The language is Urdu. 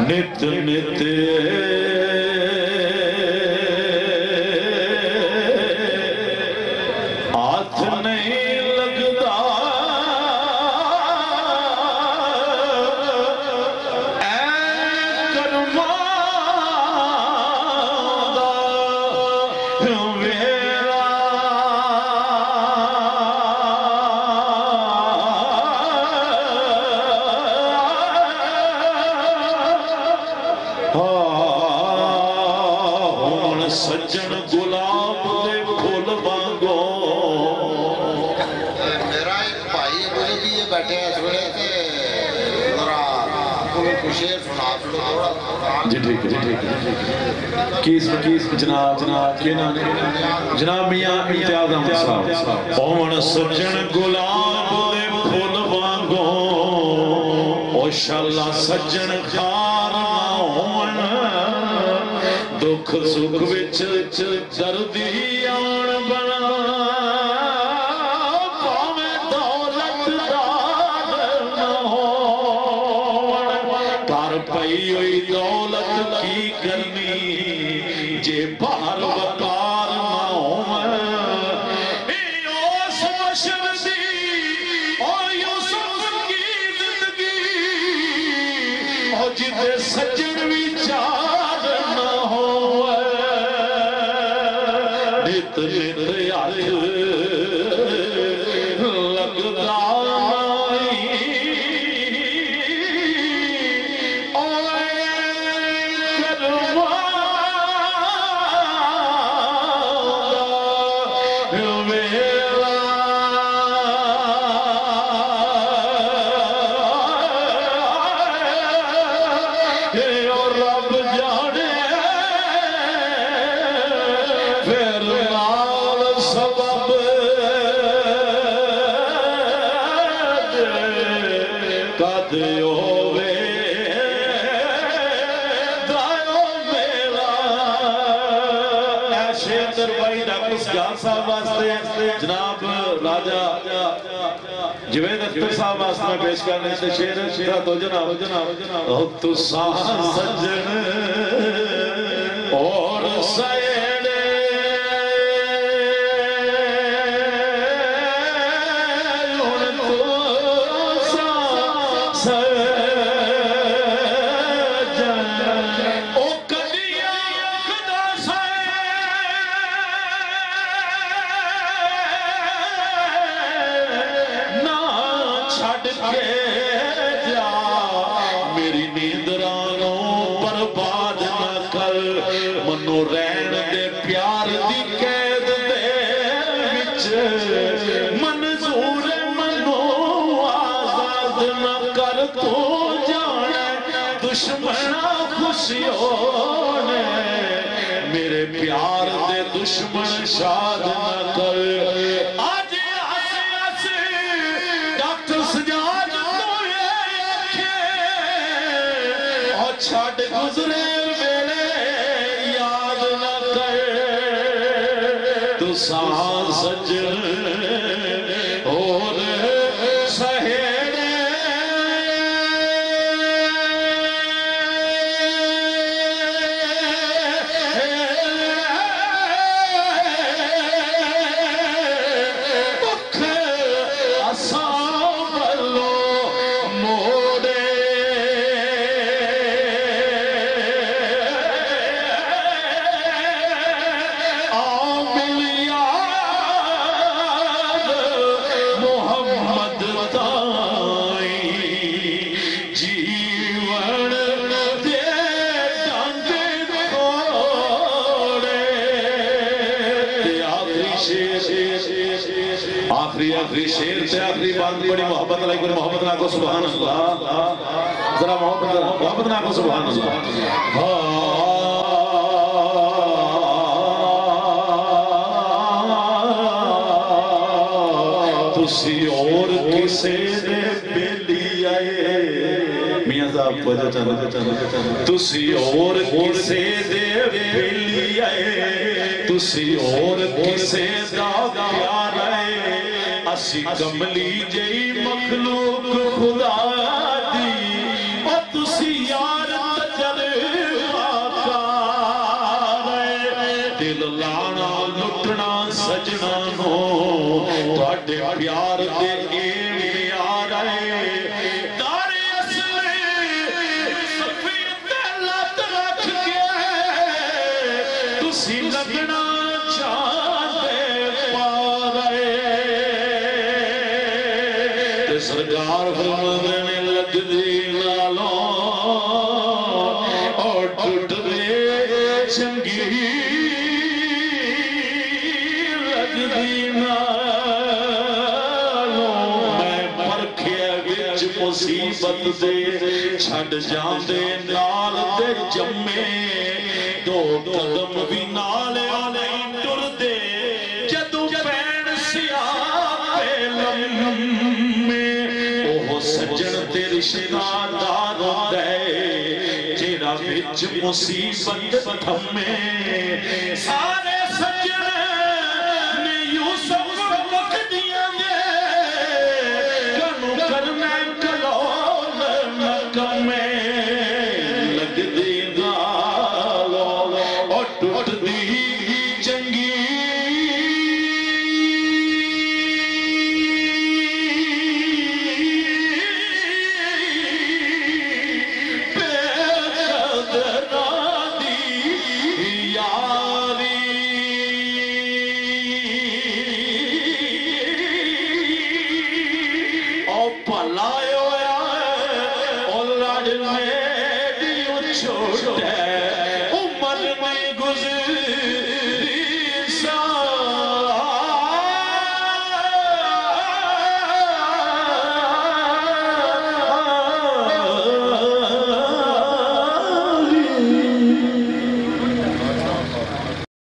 نت نت ہاتھ نہیں لگتا اے کرما دا ویلا ہون سجن گلاب دے پھول وانگو میرا ایک بھائی مجھے بھی یہ بیٹھے ہیں اس وقت ذرا کوئی شعر سنا تھوڑا جی ٹھیک ہے کیس جناب کے نام جناب میاں امتیاز احمد صاحب ہون سجن گلاب دے پھول وانگو او شالا سجن خار نہ ہون دکھ سکھ وچ دردی آن بنا پاویں دولت دار نہ ہون کر پئی ہوئی دولت کی کرنی جے بار وقار نہ ہون اس بشر دی او یوسف کی زندگی او جدے سجن بھی چار نہ ہون نت نت یاد لگدا جناب راجہ جوید اختر صاحب واسطہ پیش کرنے سے شیرہ تو جناب او تو سجن اور سیڑے ان تو سجن او کدیا خدا سے چھڑ کے جا میری نیندرانوں برباد نہ کر منو رہن دے پیار دی قید دے وچ منظور منو آزاد نہ کر تو جانے دشمنہ خوشیوں نے میرے پیار دے دشمن شاد نہ کر چھڑ گزرے ویلے یاد نہ کر تو سان سجن اور سہیڑے بکھ اساں بلو موڑے آخری شیر سے آخری بات بڑی محبت لائی کوئی محبت نہ کو سبحان اللہ ذرا محبت نہ کو سبحان اللہ تسی اور کسے نے بیلی آئے میاں اللہ وجہ چند تسی اور کسے دے بیلی آئے تسی اور کسے دا پیار آئے اسی کملی جئی مخلوق خدا دی اور تسی یار تجربہ کار دل لانا لٹنا سجنا نو تواڈے پیار دے اے یار آئے دار اصل سفید لت رکھ کے تسی لگنا چاہتے پار سرکار فرمانے لگ دی لالوں اور ٹوٹ دے چنگی لگ دی نالوں میں پرکھے وچ مصیبت دے چھڑ جان دے نال دے جمے دو قدم بھی نال نہیں ٹر دے جدو پین سیاہ پہ لمے سجن تے رشتہ دار دے جیڑا وچ مصیبت تھمے سارے سجن نے یوسف وقت دیا دے کنو کرنا کلول نکمے لگ دی گالو اور ٹوٹ